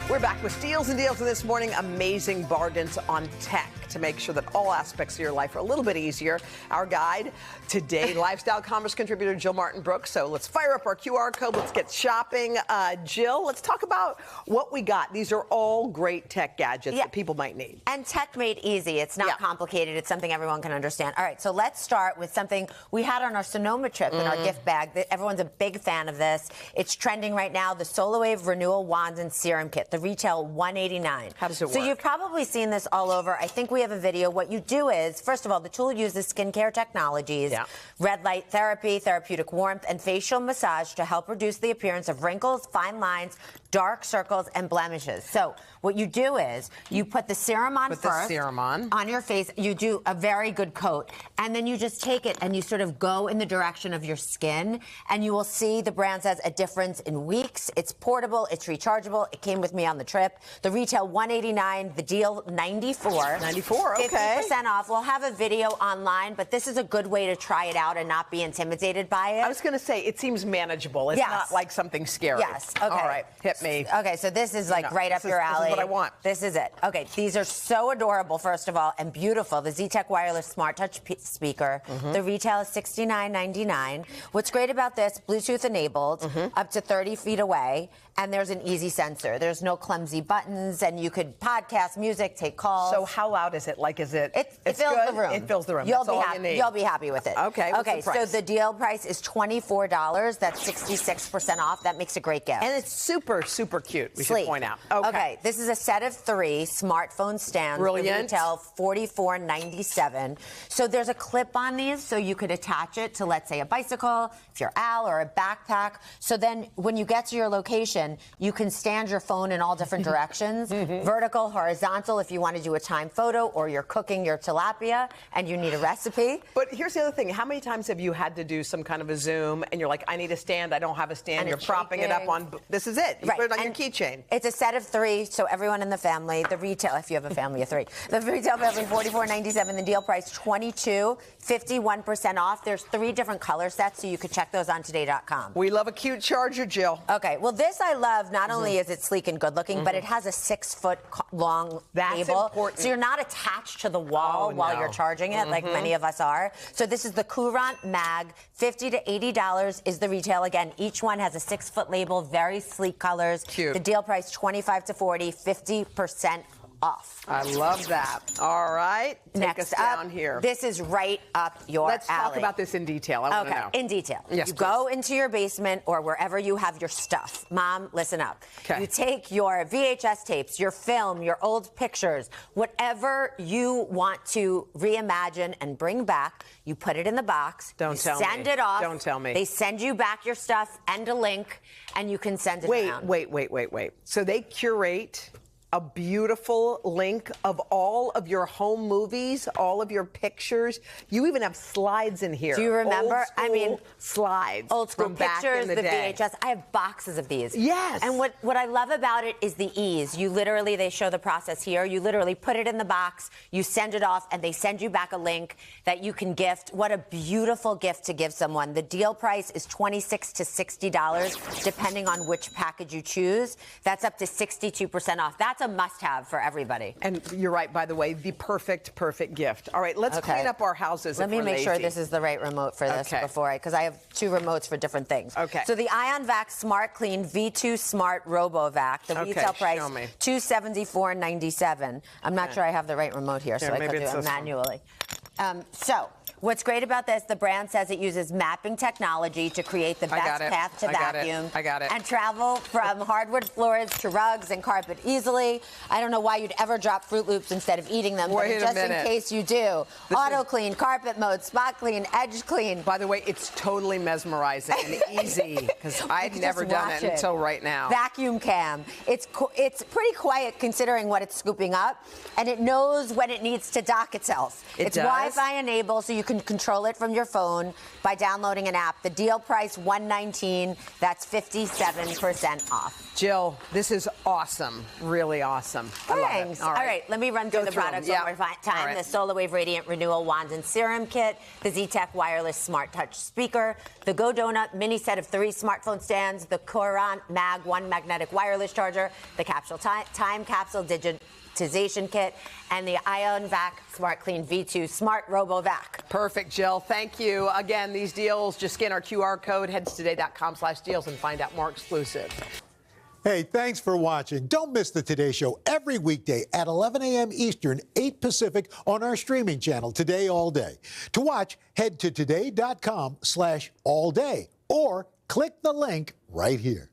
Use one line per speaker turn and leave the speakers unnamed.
We're back with Steals and Deals, and this morning, amazing bargains on tech to make sure that all aspects of your life are a little bit easier. Our guide today, lifestyle commerce contributor Jill Martin Brooks. So let's fire up our QR code. Let's get shopping. Jill, let's talk about what we got. These are all great tech gadgets that people might need.
And tech made easy. It's not complicated. It's something everyone can understand. All right, so let's start with something we had on our Sonoma trip in our gift bag. Everyone's a big fan of this. It's trending right now, the SolarWave Renewal Wand and Serum Kit. The retail $189.
How does it work?
So you've probably seen this all over. I think we have a video. What you do is, first of all, the tool uses skincare technologies, red light therapy, therapeutic warmth, and facial massage to help reduce the appearance of wrinkles, fine lines, dark circles, and blemishes. So what you do is you put the serum on first. On your face. You do a very good coat. And then you just take it and you sort of go in the direction of your skin. And you will see the brand says a difference in weeks. It's portable. It's rechargeable. It came with me on the trip. The retail $189. The deal $94.
$94, okay.
50% off. We'll have a video online, but this is a good way to try it out and not be intimidated by it.
I was going to say, it seems manageable. It's not like something scary.
Yes. Okay.
All right. Hit me.
Okay, so this is like right up your alley.
This is what I want.
This is it. Okay, these are so adorable, first of all, and beautiful. The Z-Tech Wireless Smart Touch speaker. The retail is $69.99. What's great about this, Bluetooth enabled, up to 30 feet away, and there's an easy sensor. There's no clumsy buttons, and you could podcast music, take calls.
So how loud is it? Like, is it?
It fills
good?
the room.
It fills the room.
You'll
That's all you need.
You'll be happy with it.
Okay. What's the price?
So the deal price is $24. That's 66% off. That makes a great gift.
And it's super, super cute. We should point out.
Okay. This is a set of 3 smartphone stands.
Brilliant.
The retail $44.97. So there's a clip on these, so you could attach it to, let's say, a bicycle, if you're Al, or a backpack. So then when you get to your location, you can stand your phone in all different directions, vertical, horizontal, if you want to do a time photo, or you're cooking your tilapia and you need a recipe.
But here's the other thing. How many times have you had to do some kind of a Zoom and you're like, I need a stand, I don't have a stand, and you're propping it up on, this is it. You put it on your keychain.
It's a set of 3, so everyone in the family, the retail, if you have a family of 3, the retail family $44.97, the deal price $22, 51% off. There's 3 different color sets, so you could check those on today.com.
We love a cute charger, Jill.
Okay, well, this I love. Not only is it sleek and good looking, but it has a 6-foot long cable.
Important.
So you're not attached to the wall while you're charging it, like many of us are. So this is the Courant Mag. $50 to $80 is the retail. Again, each one has a 6-foot label, very sleek colors.
Cute.
The deal price $25 to $40, 50% off.
I love that. All right. Take us down here.
This is right up your
Let's
alley.
talk about this in detail. I want to know.
In detail.
Yes,
you go into your basement or wherever you have your stuff. Mom, listen up.
Okay.
You take your VHS tapes, your film, your old pictures, whatever you want to reimagine and bring back, you put it in the box.
Don't tell me.
Send it off.
Don't tell me.
They send you back your stuff and a link, and you can send it around.
Wait. So they curate a beautiful link of all of your home movies, all of your pictures. You even have slides in here.
Do you remember?
I mean, slides.
Old school
from back
pictures,
in the
day.
VHS.
I have boxes of these.
Yes.
And what I love about it is the ease. You literally, they show the process here. You literally put it in the box, you send it off, and they send you back a link that you can gift. What a beautiful gift to give someone. The deal price is $26 to $60, depending on which package you choose. That's up to 62% off. That's a must-have for everybody.
And you're right, by the way, the perfect gift. All right, let's clean up our houses.
Let me make sure this is the right remote for this because I have 2 remotes for different things.
Okay.
So the IonVac Smart Clean V2 Smart RoboVac, the retail price $274.97. I'm not sure I have the right remote here, so I could do it manually. So what's great about this, the brand says it uses mapping technology to create the best path to vacuum.
I got it.
And travel from hardwood floors to rugs and carpet easily. I don't know why you'd ever drop Fruit Loops instead of eating them, but just in case you do. Auto clean, carpet mode, spot clean, edge clean.
By the way, it's totally mesmerizing and easy because I'd never done it until right now.
Vacuum cam. It's pretty quiet considering what it's scooping up, and it knows when it needs to dock itself. It's Wi-Fi enabled, so you can control it from your phone by downloading an app. The deal price $119. That's 57% off.
Jill, this is awesome. Really awesome.
Thanks. All right, let me run through the products one more time.
Right.
The SolarWave Radiant Renewal Wand and Serum Kit, the Z-Tech Wireless Smart Touch Speaker, the Go Donut mini set of 3 smartphone stands, the Courant Mag 1 magnetic wireless charger, the Capsule Time Capsule Digitization Kit, and the IonVac Smart Clean V2 Smart RoboVac.
Perfect, Jill. Thank you. Again, these deals, just scan our QR code, head to today.com/deals and find out more exclusive.
Hey, thanks for watching. Don't miss the Today Show every weekday at 11 a.m. Eastern, 8 Pacific on our streaming channel, Today All Day. To watch, head to today.com/allday or click the link right here.